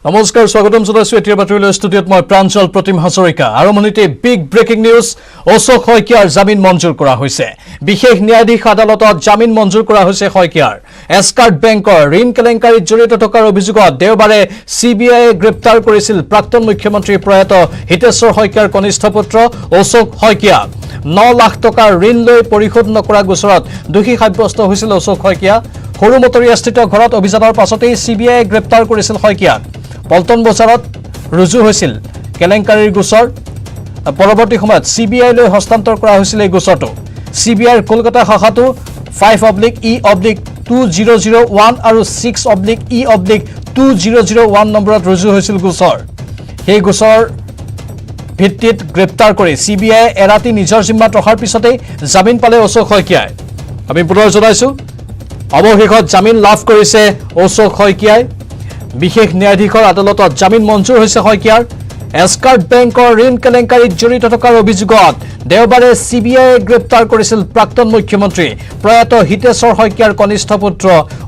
নমস্কাৰ স্বাগতম জনাইছো এতিয়া বাতৰিলৈ ষ্টুডিঅ'ত মই প্ৰাঞ্জল প্ৰতিম হাজৰিকা আৰম্ভণিতে বিগ ব্ৰেকিং নিউজ অশোক শইকীয়াৰ জামিন মঞ্জুৰ কৰা হৈছে বিশেষ ন্যায়াধীশ আদালতত জামিন মঞ্জুৰ কৰা হৈছে শইকীয়াৰ এস্কাৰ্ট বেংকৰ ঋণ কেলেংকাৰীত জড়িত থকাৰ অভিযোগত দেওবাৰে সিবিআইয়ে গ্ৰেপ্তাৰ কৰিছিল প্ৰাক্তন মুখ্যমন্ত্ৰী প্ৰয়াত হিতেশ্বৰ শইকীয়াৰ কনিষ্ঠ পুত্ৰ অশোক শইকীয়া 9 লাখ টকাৰ ঋণ লৈ পৰিশোধ নকৰা গোচৰত দোষী সাব্যস্ত হৈছিল অশোক শইকীয়া সৰুমতৰীয়াস্থিত ঘৰত অভিযানৰ পাছতেই সিবিআইয়ে গ্ৰেপ্তাৰ কৰিছিল শইকীয়াক পল্টন বজাৰত ৰুজু হৈছিল কেলেংকাৰীৰ গোচৰ পৰৱৰ্তী সময়ত সিবিআই লৈ হস্তান্তৰ কৰা হৈছিল এই গোচৰটো সিবিআইৰ কলকাতা শাখাটো 5/E/2001 আৰু 6/E/2001 নম্বৰত ৰুজু হৈছিল গোচৰ সেই গোচৰ ভিত্তিত গ্ৰেপ্তাৰ কৰি সিবিআই এৰাতি নিজৰ জিম্মাত ৰখাৰ পিছতে জামিন পালে অশোক শইকীয়াই আমি পুনৰ জনাইছো অৱশেষত জামিন লাভ কৰিছে অশোক শইকীয়াই বিশেষ ন্যায়াধীশৰ আদালতত জামিন মঞ্জুৰ হৈছে শইকীয়াৰ এস্কাৰ্ট বেংকৰ ঋণ কেলেংকাৰীত জড়িত থকাৰ অভিযোগত দেওবাৰে সিবিআইয়ে গ্ৰেপ্তাৰ কৰিছিল প্ৰাক্তন মুখ্যমন্ত্ৰী প্ৰয়াত হিতেশ্বৰ শইকীয়াৰ কনিষ্ঠ পুত্ৰ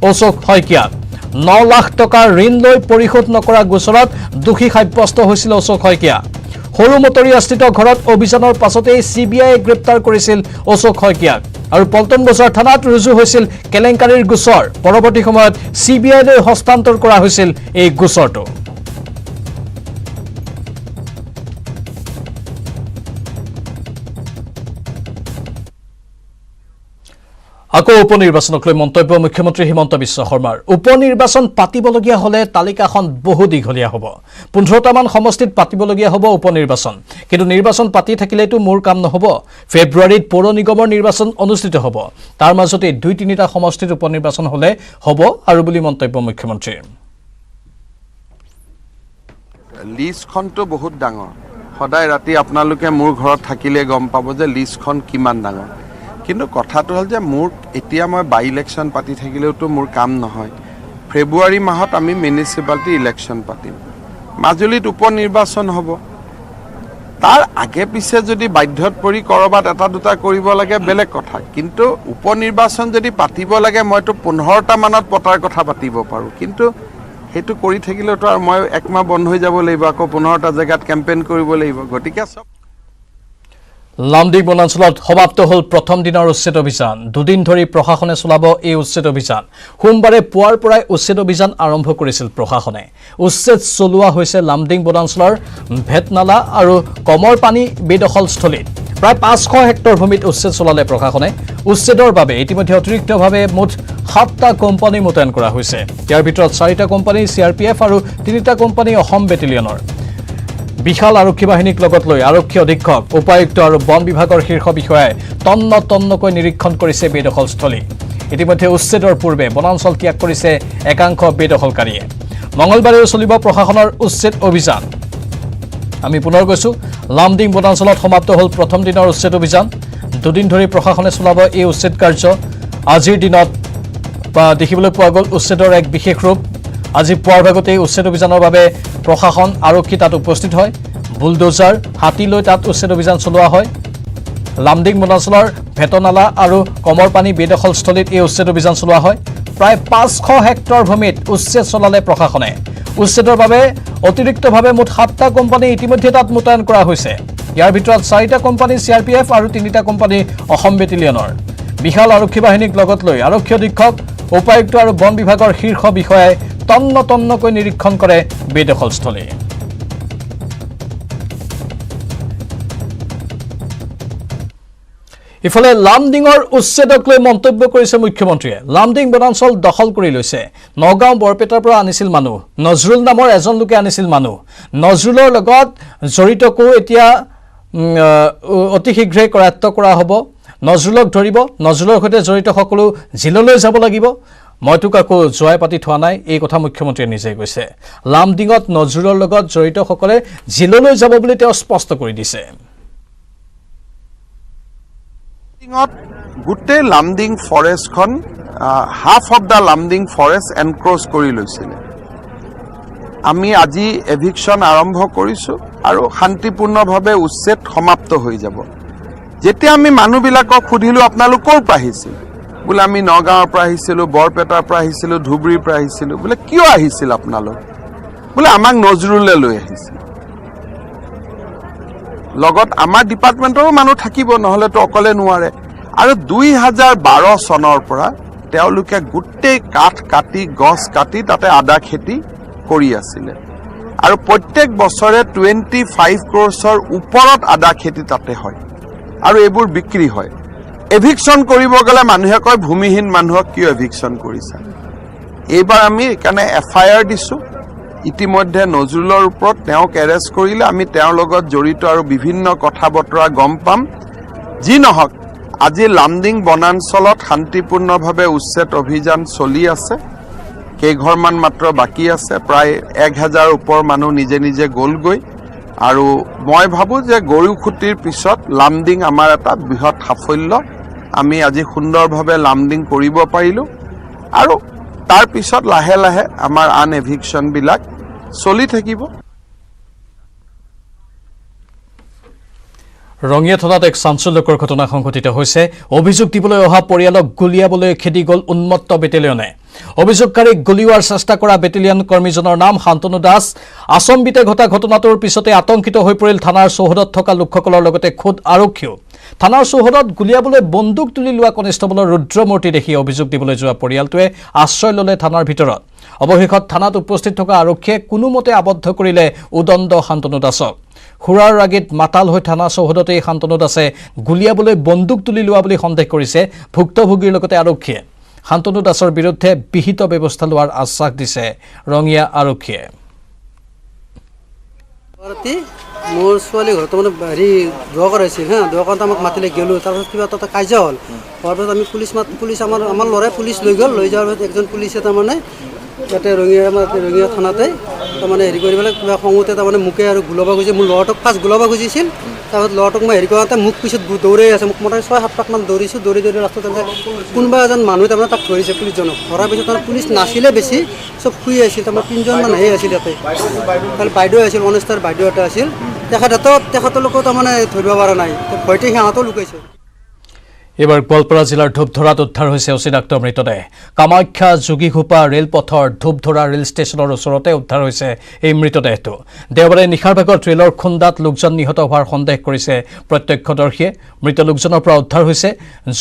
অশোক শইকীয়া 9 লাখ টকাৰ ঋণ লৈ পৰিশোধ নকৰা গোচৰত দোষী সাব্যস্ত হৈছিল অশোক শইকীয়া সৰুমতৰীয়াস্থিত ঘৰত অভিযানৰ পাছতেই সিবিআইয়ে গ্ৰেপ্তাৰ কৰিছিল অশোক শইকীয়াক আৰু পল্টন বজাৰ থানাত ৰুজু হৈছিল কেলেংকাৰীৰ গোচৰ পৰৱৰ্তী সময়ত সিবিআইলৈ হস্তান্তৰ কৰা হৈছিল এই গোচৰটো আকৌ উপনিৰ্বাচনক লৈ মন্তব্য মুখ্যমন্ত্ৰী হিমন্ত বিশ্ব শৰ্মাৰ উপনিৰ্বাচন পাতিবলগীয়া হলে তালিকাখন বহু দীঘলীয়া হ'ব 15টা মান সমষ্টিত পাতিবলগীয়া হ'ব উপনিৰ্বাচন কিন্তু নিৰ্বাচন পাতি থাকিলেতো মোৰ কাম নহব ফেব্ৰুৱাৰীত পৌৰ নিগমৰ নিৰ্বাচন অনুষ্ঠিত হ'ব তাৰ মাজতে 2-3টা সমষ্টিত উপনিৰ্বাচন হলে হ'ব আৰু বুলি মন্তব্য মুখ্যমন্ত্ৰীৰ লিষ্টখনটো বহুত ডাঙৰ সদায় ৰাতি আপোনালোকে মোৰ ঘৰত থাকিলে গম পাব যে লিষ্টখন কিমান ডাঙৰ কিন্তু কথাটো হল যে মোৰ এতিয়া মই বাই ইলেকশ্যন পাতি থাকিলেওতো মোৰ কাম নহয় ফেব্ৰুৱাৰী মাহত আমি মিউনিচিপালিটি ইলেকশ্যন পাতিম মাজুলীত উপনিৰ্বাচন হ'ব তাৰ আগে পিছে যদি বাধ্যত পৰি কৰবাত এটা দুটা কৰিব লাগে বেলেগ কথা কিন্তু উপনিৰ্বাচন যদি পাতিব লাগে মইতো 15টা মানত পতাৰ কথা পাতিব পাৰো কিন্তু হেতু কৰি থাকিলেতো আৰু মই একমাহ বন্ধ হৈ যাব লাগিব আকৌ 15টা জেগাত কেম্পেইন কৰিব লাগিব গটিকে সব লামডিং বনাঞ্চলত সমাপ্ত হল প্ৰথম দিনৰ উচ্ছেদ অভিযান দুদিন ধৰি প্ৰশাসনে চলাব এই উচ্ছেদ অভিযান সোমবাৰে পুৱাৰ পৰাই উচ্ছেদ অভিযান আৰম্ভ কৰিছিল প্ৰশাসনে উচ্ছেদ চলোৱা হৈছে লামডিং বনাঞ্চলৰ ভেটনালা আৰু কমৰ পানী বেদখলস্থলীত প্ৰায় 500 হেক্টৰ ভূমিত উচ্ছেদ চলালে প্ৰশাসনে উচ্ছেদৰ বাবে ইতিমধ্যে অতিৰিক্তভাৱে মুঠ 7টা কোম্পানী মোতায়েন কৰা হৈছে ইয়াৰ ভিতৰত 4টা কোম্পানী CRPF আৰু 3টা কোম্পানী অসম বেটেলিয়নৰ বিশাল আৰক্ষী বাহিনীক লগত লৈ আৰক্ষী অধীক্ষক উপায়ুক্ত আৰু বন বিভাগৰ শীৰ্ষ বিষয়াই তন্নকৈ নিৰীক্ষণ কৰিছে বেদখলস্থলী ইতিমধ্যে উচ্ছেদৰ পূৰ্বে বনাঞ্চল ত্যাগ কৰিছে একাংশ বেদখলকাৰীয়ে মঙলবাৰেও চলিব প্ৰশাসনৰ উচ্ছেদ অভিযান আমি পুনৰ কৈছো লামডিং বনাঞ্চলত সমাপ্ত হল প্ৰথম দিনৰ উচ্ছেদ অভিযান দুদিন ধৰি প্ৰশাসনে চলাব এই উচ্ছেদ কাৰ্য আজিৰ দিনত দেখিবলৈ পোৱা গ'ল উচ্ছেদৰ এক বিশেষ ৰূপ আজি পুৱাৰ ভাগতে উচ্ছেদ অভিযানৰ বাবে প্ৰশাসন আৰক্ষী তাত উপস্থিত হয় বুলডোজাৰ হাতী লৈ তাত উচ্ছেদ অভিযান চলোৱা হয় লামডিং বনাঞ্চলৰ ভেটনালা আৰু কমৰ পানী বেদখলস্থলীত এই উচ্ছেদ অভিযান চলোৱা হয় প্ৰায় 500 হেক্টৰ ভূমিত উচ্ছেদ চলালে প্ৰশাসনে উচ্ছেদৰ বাবে অতিৰিক্তভাৱে মুঠ 7টা কোম্পানী ইতিমধ্যে তাত মোতায়েন কৰা হৈছে ইয়াৰ ভিতৰত 4টা কোম্পানী CRPF আৰু 3টা কোম্পানী অসম বেটেলিয়নৰ বিশাল আৰক্ষী বাহিনীক লগত লৈ আৰক্ষী অধীক্ষক উপায়ুক্ত আৰু বন বিভাগৰ শীৰ্ষ বিষয়াই তন্নকৈ নিৰীক্ষণ কৰে বেদখলস্থলী ইফালে লামডিঙৰ উচ্ছেদক লৈ মন্তব্য কৰিছে মুখ্যমন্ত্ৰীয়ে লামডিং বনাঞ্চল দখল কৰি লৈছে নগাঁও বৰপেটাৰ পৰা আনিছিল মানুহ নজৰুল নামৰ এজন লোকে আনিছিল মানুহ নজৰুলৰ লগত জড়িতকো এতিয়া অতি শীঘ্ৰে কৰায়ত্ব কৰা হ'ব নজৰুলক ধৰিব নজৰুলৰ সৈতে জড়িত সকলো জিললৈ যাব লাগিব মইতো কাকো জয় পাতি থোৱা নাই এই কথা মুখ্যমন্ত্ৰীয়ে নিজেই কৈছে লামডিঙত নজৰুলৰ লগত জড়িত সকলে জিললৈ যাব বুলি তেওঁ স্পষ্ট কৰি দিছে গোটেই লামডিং ফৰেষ্টখন half of the Lumding forest encroach কৰি লৈছিল আমি আজি এভিকশন আৰম্ভ কৰিছো আৰু শান্তিপূৰ্ণভাৱে উচ্ছেদ সমাপ্ত হৈ যাব যেতিয়া আমি মানুহবিলাকক সুধিলো আপোনালোক ক'ৰ পৰা আহিছিল बोले आमी नगाँवर পৰা আহিছিলো বৰপেটাৰ পৰা আহিছিলো ধুবুৰীৰ পৰা আহিছিলো बोले কিয় আহিছিল আপোনালোক বোলে আমাক নজৰুলে লৈ আহিছে লগত আমাৰ ডিপাৰ্টমেণ্টৰো মানুহ থাকিব নহ'লেতো অকলে নোৱাৰে আৰু 2012 চনৰ পৰা তেওঁলোকে গোটেই কাঠ কাটি গছ কাটি তাতে আদা খেতি কৰি আছিলে আৰু প্ৰত্যেক বছৰে 25 ক্ৰ'ৰ্ছৰ ওপৰত আদা খেতি তাতে হয় আৰু এইবোৰ বিক্ৰী হয় এভিকশ্যন কৰিব গ'লে মানুহে কয় ভূমিহীন মানুহক কিয় এভিকশ্যন কৰিছা এইবাৰ আমি কাৰণে FIR দিছোঁ ইতিমধ্যে নজৰুলৰ ওপৰত তেওঁক এৰেষ্ট কৰিলে আমি তেওঁৰ লগত জড়িত আৰু বিভিন্ন কথা বতৰা গম পাম যি নহওক আজি লামডিং বনাঞ্চলত শান্তিপূৰ্ণভাৱে উচ্ছেদ অভিযান চলি আছে কেইঘৰমান মাত্ৰ বাকী আছে প্ৰায় 1000 ওপৰ মানুহ নিজে নিজে গ'লগৈ আৰু মই ভাবোঁ যে গৰুখুটিৰ পিছত লামডিং আমাৰ এটা বৃহৎ সাফল্য আমি আজি সুন্দৰভাৱে লামডিং কৰিব পাৰিলোঁ আৰু তাৰ পিছত লাহে লাহে আমাৰ আন এভিকশ্যনবিলাক চলি থাকিব ৰঙিয়া থানাত এক চাঞ্চল্যকৰ ঘটনা সংঘটিত হৈছে অভিযোগ দিবলৈ অহা পৰিয়ালক গুলিয়াবলৈ খেদি গ'ল উন্মত্ত বেটেলিয়নে অভিযোগকাৰীক গুলিওৱাৰ চেষ্টা কৰা বেটেলিয়ন কৰ্মীজনৰ নাম শান্তনু দাস আচম্বিতে ঘটা ঘটনাটোৰ পিছতে আতংকিত হৈ পৰিল থানাৰ চৌহদত থকা লোকসকলৰ লগতে খোদ আৰক্ষীও থানাৰ চৌহদত গুলিয়াবলৈ বন্দুক তুলি লোৱা কনিষ্টবলৰ ৰুদ্ৰমূৰ্তি দেখি অভিযোগ দিবলৈ যোৱা পৰিয়ালটোৱে আশ্ৰয় ল'লে থানাৰ ভিতৰত অৱশেষত থানাত উপস্থিত থকা আৰক্ষীয়ে কোনোমতে আবদ্ধ কৰিলে উদণ্ড শান্তনু দাসক খুৰাৰ ৰাগিত মাতাল হৈ থানা চৌহদতেই শান্তনু দাসে গুলিয়াবলৈ বন্দুক তুলি লোৱা বুলি সন্দেহ কৰিছে ভুক্তভোগীৰ লগতে আৰক্ষীয়ে শান্তনু দাসৰ বিৰুদ্ধে বিহিত ব্যৱস্থা লোৱাৰ আশ্বাস দিছে ৰঙিয়া আৰক্ষীয়ে মোৰ ছোৱালী ঘৰত মানে হেৰি দোৱা কৰাইছিল হা দোৱা কৰোঁতে আমাক মাতিলে গ'লোঁ তাৰপিছত কিবা তাতে কাজিয়া হ'ল হোৱাৰ পিছত আমি পুলিচ আমাৰ ল'ৰাই পুলিচ লৈ গ'ল লৈ যোৱাৰ পিছত একজন পুলিচে তাৰমানে ইয়াতে ৰঙিয়া থানাতে তাৰমানে হেৰি কৰি পেলাই কিবা খঙতে তাৰমানে মোকে আৰু গুলাব খুজিছে মোৰ ল'ৰাটোক ফাৰ্ষ্ট গুলাব খুজিছিল তাৰপিছত ল'ৰাটোক মই হেৰি কৰোঁতে মোক পিছত দৌৰাই আছে মোক মই 6-7 পাকমান দৌৰিছোঁ দৌৰি ৰাস্তাত কোনোবা এজন মানুহে তাৰমানে তাক ধৰিছে পুলিচজনক ধৰাৰ পিছত তাৰমানে পুলিচ নাছিলে বেছি চব শুই আছিল তাৰমানে 3জনমানহে আছিল ইয়াতে খালি বাইদেউ আছিল অনেষ্টাৰ বাইদেউ এটা আছিল তেখেতলোকেও তাৰমানে ধৰিব পৰা নাই ভয়তে সিহঁতেও লুকাইছে এবাৰ গোৱালপাৰা জিলাৰ ধূপধৰাত উদ্ধাৰ হৈছে অচিনাক্ত মৃতদেহ কামাখ্যা যোগীঘোপা ৰেলপথৰ ধূপধৰা ৰেল ষ্টেচনৰ ওচৰতে উদ্ধাৰ হৈছে এই মৃতদেহটো দেওবাৰে নিশাৰ ভাগত ৰেলৰ খুন্দাত লোকজন নিহত হোৱাৰ সন্দেহ কৰিছে প্ৰত্যক্ষদৰ্শীয়ে মৃত লোকজনৰ পৰা উদ্ধাৰ হৈছে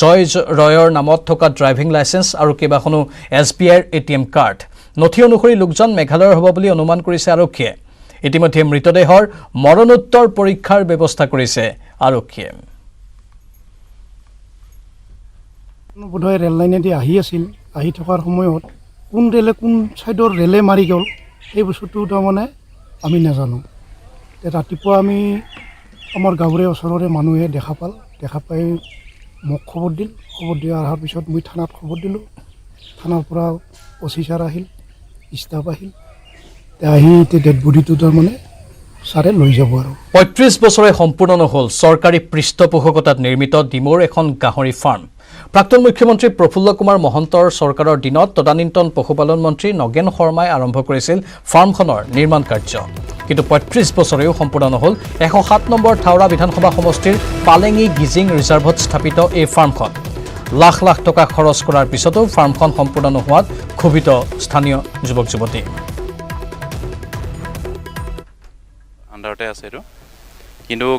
জয় ৰয়ৰ নামত থকা ড্ৰাইভিং লাইচেন্স আৰু কেইবাখনো SBIৰ ATM কাৰ্ড নথি অনুসৰি লোকজন মেঘালয়ৰ হ'ব বুলি অনুমান কৰিছে আৰক্ষীয়ে ইতিমধ্যে মৃতদেহৰ মৰণোত্তৰ পৰীক্ষাৰ ব্যৱস্থা কৰিছে আৰক্ষীয়ে বোধহয় ৰেল লাইনেদি আহি আছিল আহি থকাৰ সময়ত কোন ৰেলে কোন ছাইডৰ ৰেলে মাৰি গ'ল সেই বস্তুটো তাৰমানে আমি নাজানো ৰাতিপুৱা আমি আমাৰ গাঁৱৰে ওচৰৰে মানুহে দেখা পাই মোক খবৰ দি অহাৰ পিছত মই থানাত খবৰ দিলোঁ থানাৰ পৰা OC ছাৰ আহিল ষ্টাফ আহিল আহি এতিয়া ডেড বডিটো তাৰমানে ছাৰে লৈ যাব আৰু ৩৫ বছৰে সম্পূৰ্ণ নহ'ল চৰকাৰী পৃষ্ঠপোষকতাত নিৰ্মিত ডিমৌৰ এখন গাহৰি ফাৰ্ম প্ৰাক্তন মুখ্যমন্ত্ৰী প্ৰফুল্ল কুমাৰ মহন্তৰ চৰকাৰৰ দিনত তদানীন্তন পশুপালন মন্ত্ৰী নগেন শৰ্মাই আৰম্ভ কৰিছিল ফাৰ্মখনৰ নিৰ্মাণ কাৰ্য কিন্তু ৩৫ বছৰেও সম্পূৰ্ণ নহ'ল ১০৭ নম্বৰ থাওৰা বিধানসভা সমষ্টিৰ পালেঙি গিজিং ৰিজাৰ্ভত স্থাপিত এই ফাৰ্মখন লাখ লাখ টকা খৰচ কৰাৰ পিছতো ফাৰ্মখন সম্পূৰ্ণ নোহোৱাত ক্ষোভিত স্থানীয় যুৱক যুৱতী আণ্ডাৰতে আছে এইটো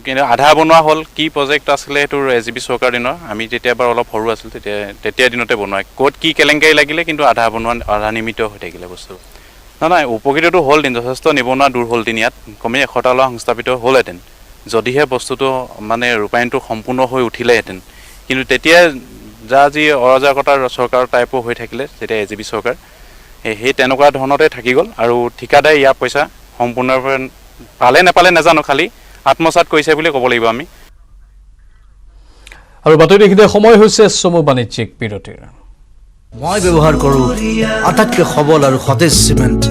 কিন্তু আধা বনোৱা হ'ল কি প্ৰজেক্ট আছিলে সেইটো SGP চৰকাৰ দিনৰ আমি তেতিয়া বাৰু অলপ সৰু আছিলোঁ তেতিয়া দিনতে বনোৱা ক'ত কি কেলেংকাৰী লাগিলে কিন্তু আধা নিৰ্মিত হৈ থাকিলে বস্তু নাই উপকৃতটো হ'লহেঁতেন যথেষ্ট নিবনুৱা দূৰ হ'লহেঁতেন ইয়াত কমেই 100টা ল'ৰা সংস্থাপিত হ'লহেঁতেন যদিহে বস্তুটো মানে ৰূপায়ণটো সম্পূৰ্ণ হৈ উঠিলেহেঁতেন কিন্তু তেতিয়া যি অৰাজকতাৰ চৰকাৰৰ টাইপো হৈ থাকিলে তেতিয়া SGP চৰকাৰ সেই তেনেকুৱা ধৰণতে থাকি গ'ল আৰু ঠিকাদাৰে ইয়াৰ পইচা সম্পূৰ্ণভাৱে পালে নাপালে নাজানো খালি আত্মসাত কৰিছে বুলি ক'ব লাগিব আমি আৰু বাতৰি দেখিতে সময় হৈছে চমু বাণিজ্যিক বিৰতিৰ মই ব্যৱহাৰ কৰোঁ আটাইতকৈ সবল আৰু সতেজ চিমেণ্ট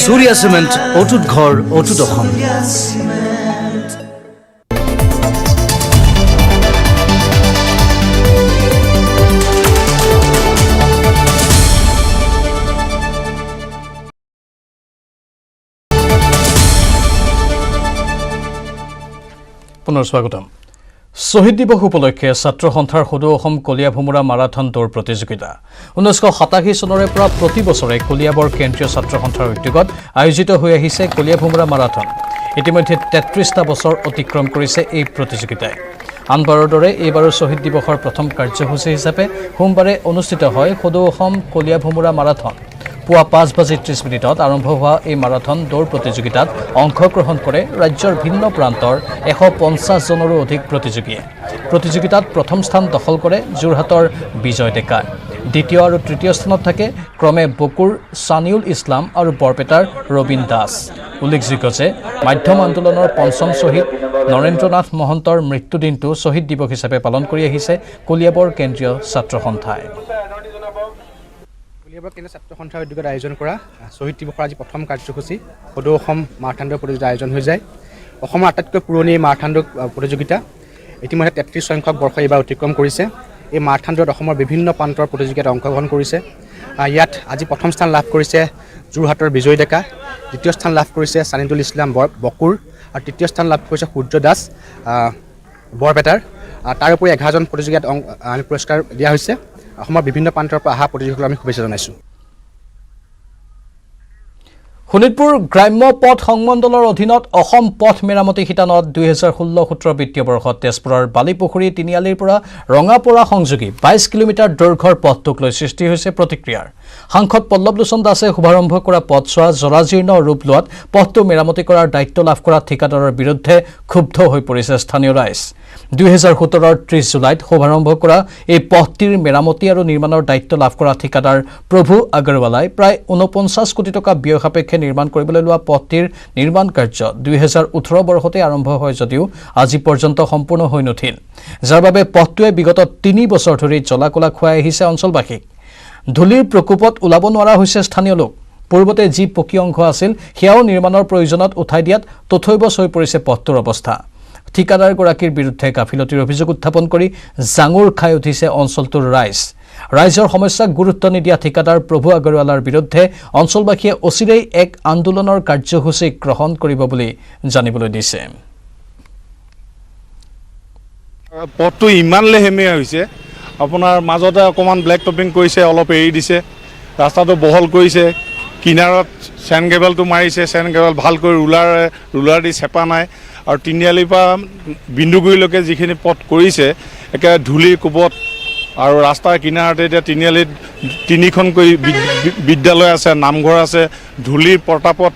সূৰ্যা চিমেণ্ট অটুট ঘৰ অটুট অসম পুনৰ স্বাগতম শহীদ দিৱস উপলক্ষে ছাত্ৰ সন্থাৰ সদৌ অসম কলীয়া ভোমোৰা মাৰাথন দৌৰ প্ৰতিযোগিতা 1987 চনৰে পৰা প্ৰতি বছৰে কলিয়াবৰ কেন্দ্ৰীয় ছাত্ৰ সন্থাৰ উদ্যোগত আয়োজিত হৈ আহিছে কলীয়া ভোমোৰা মাৰাথন। ইতিমধ্যে 33টা বছৰ অতিক্ৰম কৰিছে এই প্ৰতিযোগিতাই। আনবাৰৰ দৰে এইবাৰো শ্বহীদ দিৱসৰ প্ৰথম কাৰ্যসূচী হিচাপে সোমবাৰে অনুষ্ঠিত হয় সদৌ অসম কলীয়া ভোমোৰা মাৰাথন। পুৱা 5:30 আৰম্ভ হোৱা এই মাৰাথন দৌৰ প্ৰতিযোগিতাত অংশগ্ৰহণ কৰে ৰাজ্যৰ ভিন্ন প্ৰান্তৰ 150 জনৰো অধিক প্ৰতিযোগীয়ে। প্ৰতিযোগিতাত প্ৰথম স্থান দখল কৰে যোৰহাটৰ বিজয় ডেকা। দ্বিতীয় আৰু তৃতীয় স্থানত থাকে ক্ৰমে বকুৰ সানিউল ইছলাম আৰু বৰপেটাৰ ৰবীন দাস। উল্লেখযোগ্য যে মাধ্যম আন্দোলনৰ পঞ্চম শ্বহীদ নৰেন্দ্ৰনাথ মহন্তৰ মৃত্যুদিনটো শ্বহীদ দিৱস হিচাপে পালন কৰি আহিছে কলিয়াবৰ কেন্দ্ৰীয় ছাত্ৰ সন্থাই। কলিয়াবৰ কেন্দ্ৰীয় ছাত্ৰ সন্থাৰ উদ্যোগত আয়োজন কৰা শ্বহীদ দিৱসৰ আজি প্ৰথম কাৰ্যসূচী সদৌ অসম মাৰাথন দৌৰ প্ৰতিযোগিতা আয়োজন হৈ যায়। অসমৰ আটাইতকৈ পুৰণি মাৰাথন দৌৰ প্ৰতিযোগিতা ইতিমধ্যে 33 সংখ্যক বৰ্ষ এইবাৰ অতিক্ৰম কৰিছে। এই মাৰাথন দৌৰত অসমৰ বিভিন্ন প্ৰান্তৰ প্ৰতিযোগিতাত অংশগ্ৰহণ কৰিছে। ইয়াত আজি প্ৰথম স্থান লাভ কৰিছে যোৰহাটৰ বিজয় ডেকা, দ্বিতীয় স্থান লাভ কৰিছে সানিউল ইছলাম বকুৰ আৰু তৃতীয় স্থান লাভ কৰিছে সূৰ্য দাস বৰপেটাৰ। তাৰোপৰি 11জন প্ৰতিযোগিতাত আমি পুৰস্কাৰ দিয়া হৈছে। অসমৰ বিভিন্ন প্ৰান্তৰ পৰা অহা প্ৰতিযোগীসকলক আমি শুভেচ্ছা জনাইছোঁ। শোণিতপুৰ গ্ৰাম্য পথ সংমণ্ডলৰ অধীনত অসম পথ মেৰামতি শিতানত 2016-17 বিত্তীয় বৰ্ষত তেজপুৰৰ বালিপুখুৰী তিনিআলিৰ পৰা ৰঙাপৰা সংযোগী 22 কিলোমিটাৰ দৈৰ্ঘ্যৰ পথটোক লৈ সৃষ্টি হৈছে প্ৰতিক্ৰিয়াৰ। সাংসদ পল্লৱ লোচন দাসে শুভাৰম্ভ কৰা পথছোৱা জৰাজীৰ্ণ ৰূপ লোৱাত পথটো মেৰামতি কৰাৰ দায়িত্ব লাভ কৰা ঠিকাদাৰৰ বিৰুদ্ধে ক্ষুব্ধ হৈ পৰিছে স্থানীয় ৰাইজ। 2017-ৰ 30 জুলাইত শুভাৰম্ভ কৰা এই পথটিৰ মেৰামতি আৰু নিৰ্মাণৰ দায়িত্ব লাভ কৰা ঠিকাদাৰ প্ৰভু আগৰৱালাই প্ৰায় 49 কোটি টকা ব্যয় সাপেক্ষে নিৰ্মাণ কৰিবলৈ লোৱা পথটিৰ নিৰ্মাণ কাৰ্য 2018 বৰ্ষতে আৰম্ভ হয় যদিও আজি পৰ্যন্ত সম্পূৰ্ণ হৈ নুঠিল, যাৰ বাবে পথটোৱে বিগত 3 বছৰ ধৰি জলাকলা খুৱাই আহিছে অঞ্চলবাসীক। ধূলিৰ প্ৰকোপত ওলাব নোৱাৰা হৈছে স্থানীয় লোক। পূৰ্বতে যি পকী অংশ আছিল সেয়াও নিৰ্মাণৰ প্ৰয়োজনত উঠাই দিয়াত তথৈবচ হৈ পৰিছে পথটোৰ অৱস্থা। ঠিকাদাৰগৰাকীৰ বিৰুদ্ধে গাফিলতিৰ অভিযোগ উত্থাপন কৰি জাঙুৰ খাই উঠিছে অঞ্চলটোৰ ৰাইজ। ৰাইজৰ সমস্যাক গুৰুত্ব নিদিয়া ঠিকাদাৰ প্ৰভু আগৰৱালাৰ বিৰুদ্ধে অঞ্চলবাসীয়ে অচিৰেই এক আন্দোলনৰ কাৰ্যসূচী গ্ৰহণ কৰিব বুলি জানিবলৈ দিছে। পথটো ইমান লেহেমীয়া হৈছে, আপোনাৰ মাজতে অকণমান ব্লেক টপিং কৰিছে, অলপ এৰি দিছে, ৰাস্তাটো বহল কৰিছে, কিনাৰত চেন কেবলটো মাৰিছে, চেন কেবল ভালকৈ ৰুলাৰ দি চেপা নাই। আৰু তিনিআলিৰ পৰা বিন্দুগুৰিলৈকে যিখিনি পথ কৰিছে একেবাৰে ধূলিৰ কোবত। আৰু ৰাস্তাৰ কিনাৰতে এতিয়া তিনিআলিত 3খনকৈ বিদ্যালয় আছে, নামঘৰ আছে, ধূলিৰ প্ৰতাপত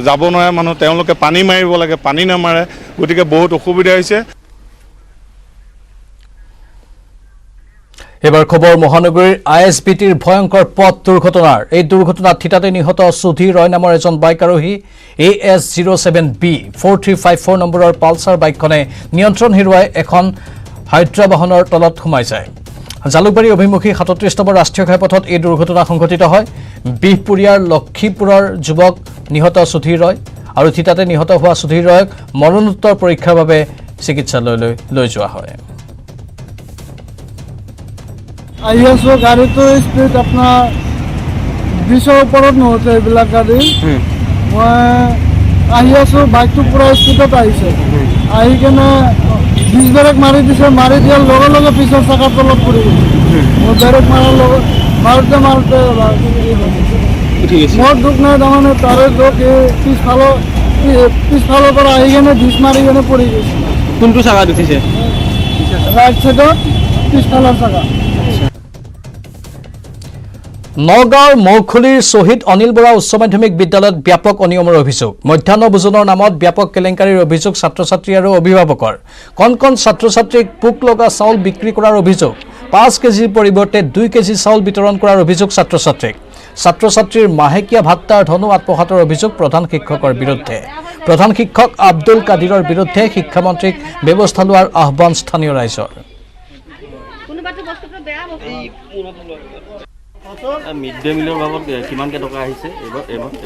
যাব নোৱাৰে মানুহ। তেওঁলোকে পানী মাৰিব লাগে, পানী নামাৰে, গতিকে বহুত অসুবিধা হৈছে। এবাৰ খবৰ মহানগৰীৰ ISBTৰ ভয়ংকৰ পথ দুৰ্ঘটনাৰ। এই দুৰ্ঘটনাত থিতাতে নিহত সুধীৰ ৰয় নামৰ এজন বাইক আৰোহী। AS07B 4354 নম্বৰৰ পালচাৰ বাইকখনে নিয়ন্ত্ৰণ হেৰুৱাই এখন হাইড্ৰা বাহনৰ তলত সোমাই যায়। জালুকবাৰী অভিমুখী 37 নম্বৰ ৰাষ্ট্ৰীয় ঘাইপথত এই দুৰ্ঘটনা সংঘটিত হয়। বিহপুৰীয়াৰ লক্ষীপুৰৰ যুৱক নিহত সুধীৰ ৰয় আৰু থিতাতে নিহত হোৱা সুধীৰ ৰয়ক মৰণোত্তৰ পৰীক্ষাৰ বাবে চিকিৎসালয়লৈ লৈ যোৱা হয়। আহি আছোঁ, গাড়ীটো স্পীড আপোনাৰ 20ৰ ওপৰত নহৈছে এইবিলাক গাড়ী। মই আহি আছোঁ, বাইকটো পূৰা স্পীডত আহিছে, আহি কেনে ডিছ ব্ৰেক মাৰি দিছে, মাৰি দিয়াৰ লগে লগে পিছৰ চকাৰ তলত পৰি গৈছে। মই ব্ৰেক মাৰাৰ লগত মাৰোঁতে মোৰ দুখ নাই, তাৰমানে তাৰে দুখ এই পিছফালৰ পৰা আহি কেনে ডিছ মাৰি কেনে পৰি গৈছে। কোনটো চাকাত উঠিছে? ৰাইট চাইডত পিছফালৰ চাকা। নগাঁৱৰ মৌখুলীৰ শ্বহীদ অনিল বৰা উচ্চ মাধ্যমিক বিদ্যালয়ত ব্যাপক অনিয়মৰ অভিযোগ। মধ্যাহ্ন ভোজনৰ নামত ব্যাপক কেলেংকাৰীৰ অভিযোগ ছাত্ৰ ছাত্ৰী আৰু অভিভাৱকৰ। কণ কণ ছাত্ৰ ছাত্ৰীক পোক লগা চাউল বিক্ৰী কৰাৰ অভিযোগ। 5 কেজিৰ পৰিৱৰ্তে 2 কেজি চাউল বিতৰণ কৰাৰ অভিযোগ ছাত্ৰ ছাত্ৰীক। ছাত্ৰ ছাত্ৰীৰ মাহেকীয়া ভাত্তাৰ ধনো আত্মসাতৰ অভিযোগ প্ৰধান শিক্ষকৰ বিৰুদ্ধে। প্ৰধান শিক্ষক আব্দুল কাদিৰৰ বিৰুদ্ধে শিক্ষামন্ত্ৰীক ব্যৱস্থা লোৱাৰ আহ্বান স্থানীয় ৰাইজৰ। মিড ডে মিলৰ বাবদ কিমানকৈ টকা আহিছে এইবাৰ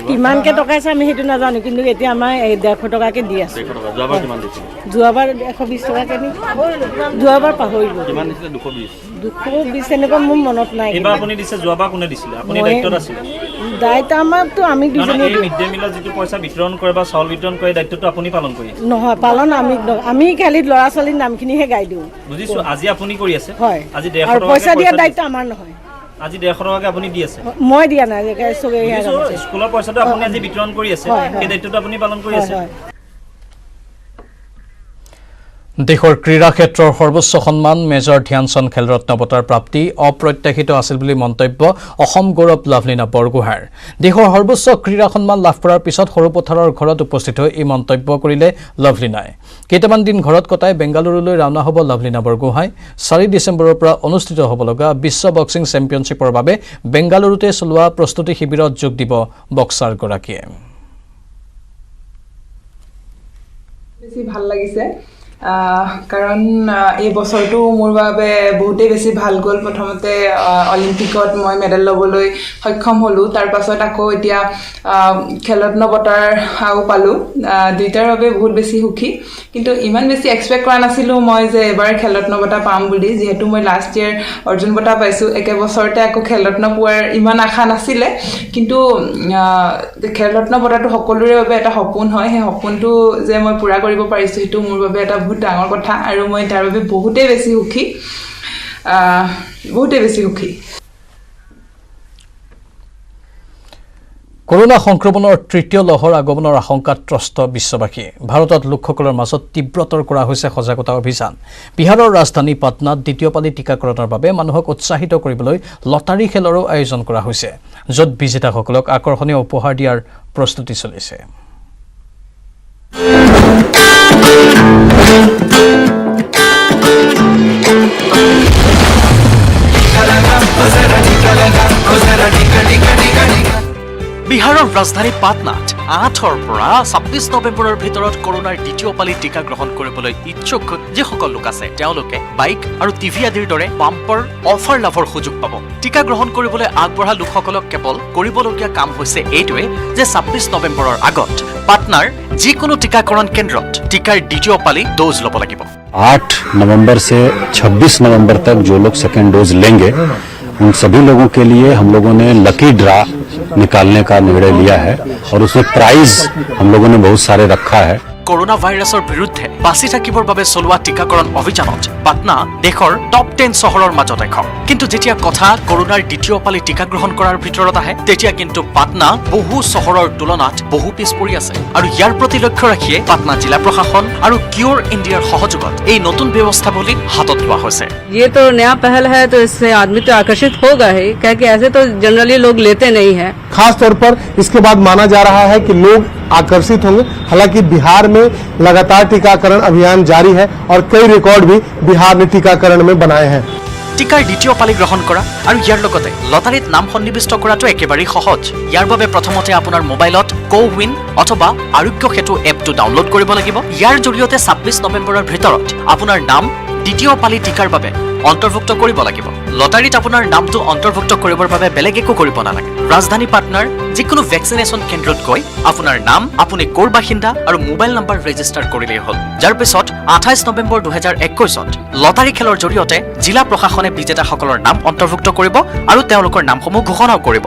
কিমানকৈ টকা আছে আমি সেইটো নাজানো, কিন্তু এতিয়া আমাৰ 150 টকাকৈ দি আছে। 150 টকা যোৱাবাৰ কিমান দিছিলে? যোৱাবাৰ 120 টকাকৈ নি, যোৱাবাৰ পাহৰিলোঁ। কিমান দিছিলে? 220 220 এনেকুৱা মোৰ মনত নাই। এইবাৰ আপুনি দিছে, যোৱাবাৰ কোনে দিছিলে? আপুনি দায়িত্বত আছিলে? দায়িত্ব আমাৰতো আমি দুজনী। মিড ডে মিলৰ যিটো পইচা বিতৰণ কৰে বা চাউল বিতৰণ কৰে দায়িত্বটো আপুনি পালন কৰি আছে? নহয়, পালন আমি খালি ল'ৰা ছোৱালীৰ নামখিনিহে গাই দিওঁ। বুজিছোঁ, আজি আপুনি কৰি আছে? হয়। আজি 150 আৰু টকা পইচা দিয়া দায়িত্ব আমাৰ নহয়। আজি 150 টকাকৈ আপুনি দি আছে? মই দিয়া নাই, চবেই স্কুলৰ পইচাটো আপুনি আজি বিতৰণ কৰি আছে, সেই দায়িত্বটো আপুনি পালন কৰি আছে। দেশৰ ক্ৰীড়া ক্ষেত্ৰৰ সৰ্বোচ্চ সন্মান মেজৰ ধ্যানচান্দ খেলৰত্ন বঁটাৰ প্ৰাপ্তি অপ্ৰত্যাশিত আছিল বুলি মন্তব্য অসম গৌৰৱ লাভলীনা বৰগোহাঁইৰ। দেশৰ সৰ্বোচ্চ ক্ৰীড়া সন্মান লাভ কৰাৰ পিছত সৰুপথাৰৰ ঘৰত উপস্থিত হৈ এই মন্তব্য কৰিলে লাভলীনাই। কেইটামান দিন ঘৰত কটাই বেংগালুৰুলৈ ৰাওনা হ'ব লাভলীনা বৰগোহাঁই। 4 ডিচেম্বৰৰ পৰা অনুষ্ঠিত হ'ব লগা বিশ্ব বক্সিং চেম্পিয়নশ্বিপৰ বাবে বেংগালুৰুতে চলোৱা প্ৰস্তুতি শিবিৰত যোগ দিব বক্সাৰগৰাকীয়ে। বেছি ভাল লাগিছে কাৰণ এই বছৰটো মোৰ বাবে বহুতেই বেছি ভাল গ'ল। প্ৰথমতে অলিম্পিকত মই মেডেল ল'বলৈ সক্ষম হ'লোঁ, তাৰ পাছত আকৌ এতিয়া খেলৰত্ন বঁটাৰ পালোঁ। দুইটাৰ বাবে বহুত বেছি সুখী, কিন্তু ইমান বেছি এক্সপেক্ট কৰা নাছিলোঁ মই যে এবাৰ খেলৰত্ন বঁটা পাম বুলি। যিহেতু মই লাষ্ট ইয়েৰ অৰ্জুন বঁটা পাইছোঁ, একে বছৰতে আকৌ খেলৰত্ন পোৱাৰ ইমান আশা নাছিলে। কিন্তু খেলৰত্ন বঁটাটো সকলোৰে বাবে এটা সপোন হয়, সেই সপোনটো যে মই পূৰা কৰিব পাৰিছোঁ সেইটো মোৰ বাবে এটা বহুত ডাঙৰ কথা, আৰু মই তাৰ বাবে বহুতেই বেছি সুখী। কৰোনা সংক্ৰমণৰ তৃতীয় লহৰ আগমনৰ আশংকাত ত্ৰস্ত বিশ্ববাসী। ভাৰতত লোকসকলৰ মাজত তীব্ৰতৰ কৰা হৈছে সজাগতা অভিযান। বিহাৰৰ ৰাজধানী পাটনাত দ্বিতীয় পালি টীকাকৰণৰ বাবে মানুহক উৎসাহিত কৰিবলৈ লটাৰী খেলৰো আয়োজন কৰা হৈছে, য'ত বিজেতাসকলক আকৰ্ষণীয় উপহাৰ দিয়াৰ প্ৰস্তুতি চলিছে। বিহাৰৰ ৰাজধানী পাটনাত 8ৰ পৰা 26 নৱেম্বৰৰ ভিতৰত কৰোনাৰ দ্বিতীয় পালি টীকা গ্ৰহণ কৰিবলৈ ইচ্ছুক যিসকল লোক আছে তেওঁলোকে বাইক আৰু টিভি আদিৰ দৰে বাম্পাৰ অফাৰ লাভৰ সুযোগ পাব। টীকা গ্ৰহণ কৰিবলৈ আগবঢ়া লোকসকলক কেৱল কৰিবলগীয়া কাম হৈছে এইটোৱে যে 26 নৱেম্বৰৰ আগত পাটনাৰ যিকোনো টীকাকৰণ কেন্দ্ৰত টীকাৰ দ্বিতীয় পালি ড'জ ল'ব লাগিব। 8 नवंबर से 26 नवंबर तक जो लोग सेकेंड डोज लेंगे उन सभी लोगों के लिए हम लोगों ने लकी ड्रा निकालने का निर्णय लिया है, और उसमें प्राइज हम लोगों ने बहुत सारे रखा है। কৰোনা ভাইৰাছৰ বিৰুদ্ধে বাচি থাকিবৰ বাবে চলোৱা টীকাকৰণ অভিযানত পাটনা দেশৰ টপ 10 চহৰৰ মাজত এখন। কিন্তু যেতিয়া কথা কৰোনাৰ দ্বিতীয় পালি টীকা গ্ৰহণ কৰাৰ ভিতৰত আহে তেতিয়া কিন্তু পাটনা বহু চহৰৰ তুলনাত বহু পিছ পৰি আছে, আৰু ইয়াৰ প্ৰতি লক্ষ্য ৰাখিয়ে পাটনা জিলা প্ৰশাসন আৰু কিয়ৰ ইণ্ডিয়াৰ সহযোগত এই নতুন ব্যৱস্থাৱলী হাতত লোৱা হৈছে। ये तो नया पहल है, तो इससे आदमी तो आकर्षित होगा ही, क्योंकि ऐसे तो जनरली लोग लेते नहीं है। खास तौर पर इसके बाद माना जा रहा है कि लोग आकर्षित होंगे। हालांकि बिहार में लगातार टीकाकरण अभियान जारी है और कई रिकॉर्ड भी बिहार ने टीकाकरण में बनाए हैं। টিকাৰ দ্বিতীয় পালি গ্ৰহণ কৰা আৰু ইয়াৰ লগতে লটাৰীত নাম সন্নিৱিষ্ট কৰাটো একেবাৰে সহজ। ইয়াৰ বাবে প্ৰথমতে আপোনাৰ মোবাইলত কোৱিন অথবা আৰোগ্য সেতু এপটো ডাউনলোড কৰিব লাগিব। ইয়াৰ জৰিয়তে 26 নৱেম্বৰৰ ভিতৰত আপোনাৰ নাম দ্বিতীয় পালি টিকাৰ বাবে অন্তৰ্ভুক্ত কৰিব লাগিব। লটাৰীত আপোনাৰ নামটো অন্তৰ্ভুক্ত কৰিবৰ বাবে বেলেগ একো কৰিব নালাগে। ৰাজধানী পাটনাৰ যিকোনো ভেকচিনেশ্যন কেন্দ্ৰত গৈ আপোনাৰ নাম, আপুনি ক'ৰ বাসিন্দা আৰু মোবাইল নম্বৰ ৰেজিষ্টাৰ কৰিলেই হ'ল। যাৰ পিছত 28 নৱেম্বৰ 2021ত লটাৰী খেলৰ জৰিয়তে জিলা প্ৰশাসনে বিজেতাসকলৰ নাম অন্তৰ্ভুক্ত কৰিব আৰু তেওঁলোকৰ নামসমূহ ঘোষণাও কৰিব।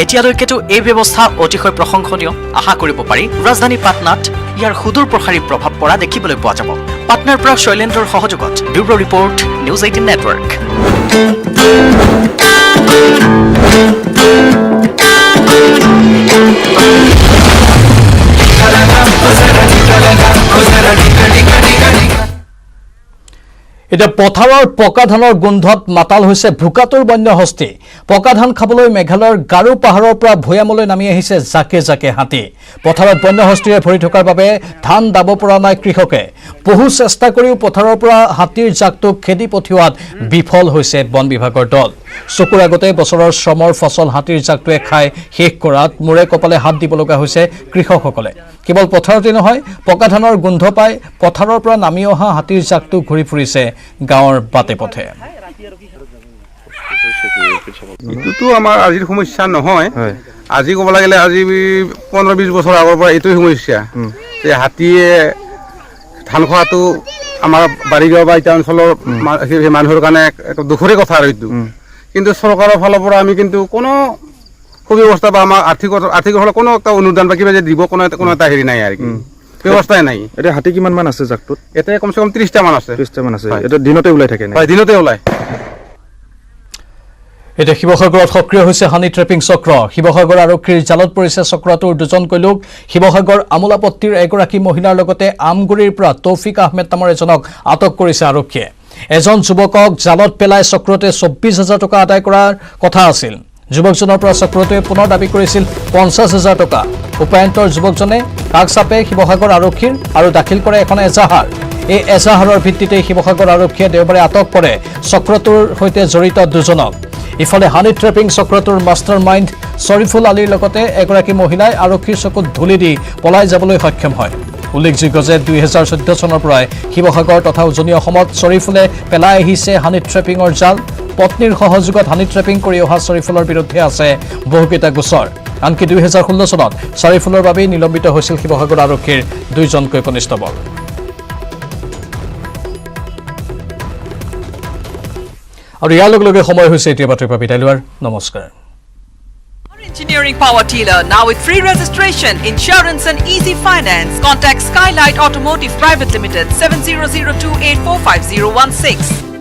এতিয়ালৈকেতো এই ব্যৱস্থা অতিশয় প্ৰশংসনীয়। আশা কৰিব পাৰি ৰাজধানী পাটনাত ইয়াৰ সুদূৰ প্ৰসাৰী প্ৰভাৱ পৰা দেখিবলৈ পোৱা যাব। পাটনাৰ পৰা শৈলেন্দ্ৰৰ সহযোগত ব্যুৰ' ৰিপৰ্ট, নিউজ 18 নেটৱৰ্ক। এতিয়া পথাৰৰ পকা ধানৰ গোন্ধত মাতাল হৈছে ভোকাতুৰ বন্যহস্তী। পকা ধান খাবলৈ মেঘালয়ৰ গাৰো পাহাৰৰ পৰা ভৈয়ামলৈ নামি আহিছে জাকে জাকে হাতী। পথাৰত বন্যহস্তীৰে ভৰি থকাৰ বাবে ধান দাব পৰা নাই কৃষকে। বহু চেষ্টা কৰিও পথাৰৰ পৰা হাতীৰ জাকটোক খেদি পঠিওৱাত বিফল হৈছে বন বিভাগৰ দল। চকুৰ আগতে বছৰৰ শ্ৰমৰ ফচল হাতীৰ জাকটোৱে খাই শেষ কৰাত মূৰে কপালে হাত দিব লগা হৈছে কৃষকসকলে। কেৱল পথাৰতে নহয়, পকা ধানৰ গোন্ধ পাই পথাৰৰ পৰা নামি অহা হাতীৰ জাকটো ঘূৰি ফুৰিছে গাঁৱৰ বাটে পথে। এইটোতো আমাৰ আজিৰ সমস্যা নহয় আজি ক'ব লাগিলে আজি 15-20 বছৰ আগৰ পৰা এইটোৱে সমস্যা যে হাতীয়ে ধান খোৱাটো আমাৰ বাৰীগাঁও বা এতিয়া অঞ্চলৰ মানুহৰ কাৰণে এক দুখৰে কথা আৰু এইটো কিন্তু চৰকাৰৰ ফালৰ পৰা আমি কিন্তু কোনো সুব্যৱস্থা বা আমাৰ আৰ্থিক ফালে কোনো এটা অনুদান বা কিবা যে দিব কোনো এটা হেৰি নাই আৰু ব্যৱস্থাই নাই। এতিয়া হাতী কিমান মান আছে জাকটোত? এতিয়া কমচে কম 30টা মান আছে। 30টা মান আছে। এটা দিনতে ওলাই থাকে নে? হয়, দিনতে ওলাই। এতিয়া শিৱসাগৰত সক্ৰিয় হৈছে হানি ট্ৰেপিং চক্ৰ। শিৱসাগৰ আৰক্ষীৰ জালত পৰিছে চক্ৰটোৰ দুজনকৈ লোক। শিৱসাগৰ আমোলাপট্টিৰ এগৰাকী মহিলাৰ লগতে আমগুৰিৰ পৰা তৌফিক আহমেদ নামৰ এজনক আটক কৰিছে আৰক্ষীয়ে। এজন যুৱকক জালত পেলাই চক্ৰটোৱে 24,000 টকা আদায় কৰাৰ কথা আছিল। যুৱকজনৰ পৰা চক্ৰটোৱে পুনৰ দাবী কৰিছিল 50,000 টকা। উপায়ন্তৰ যুৱকজনে কাষ চাপে শিৱসাগৰ আৰক্ষীৰ আৰু দাখিল কৰে এখন এজাহাৰ। এই এজাহাৰৰ ভিত্তিতে শিৱসাগৰ আৰক্ষীয়ে দেওবাৰে আটক কৰে চক্ৰটোৰ সৈতে জড়িত দুজনক। ইফালে হানি ট্ৰেপিং চক্ৰটোৰ মাষ্টাৰ মাইণ্ড শ্বৰিফুল আলীৰ লগতে এগৰাকী মহিলাই আৰক্ষীৰ চকুত ধূলি দি পলাই যাবলৈ সক্ষম হয়। উল্লেখযোগ্য যে 2014 চনৰ পৰাই শিৱসাগৰ তথা উজনি অসমত শ্বৰিফুলে পেলাই আহিছে হানি ট্ৰেপিঙৰ জাল। পত্নীৰ সহযোগত হানি ট্ৰেপিং কৰি অহা শ্বৰিফুলৰ বিৰুদ্ধে আছে বহুকেইটা গোচৰ। আনকি 2016 চনত শ্বৰিফুলৰ বাবেই নিলম্বিত হৈছিল শিৱসাগৰ আৰক্ষীৰ 2জনকৈ কনিষ্টবল। আৰু ইয়াৰ লগে লগে সময় হৈছে এতিয়া বাতৰি পৰা বিদায় লোৱাৰ। নমস্কাৰ। Engineering Power Dealer now with free registration, insurance and easy finance. Contact Skylight Automotive Private Limited 7002845016.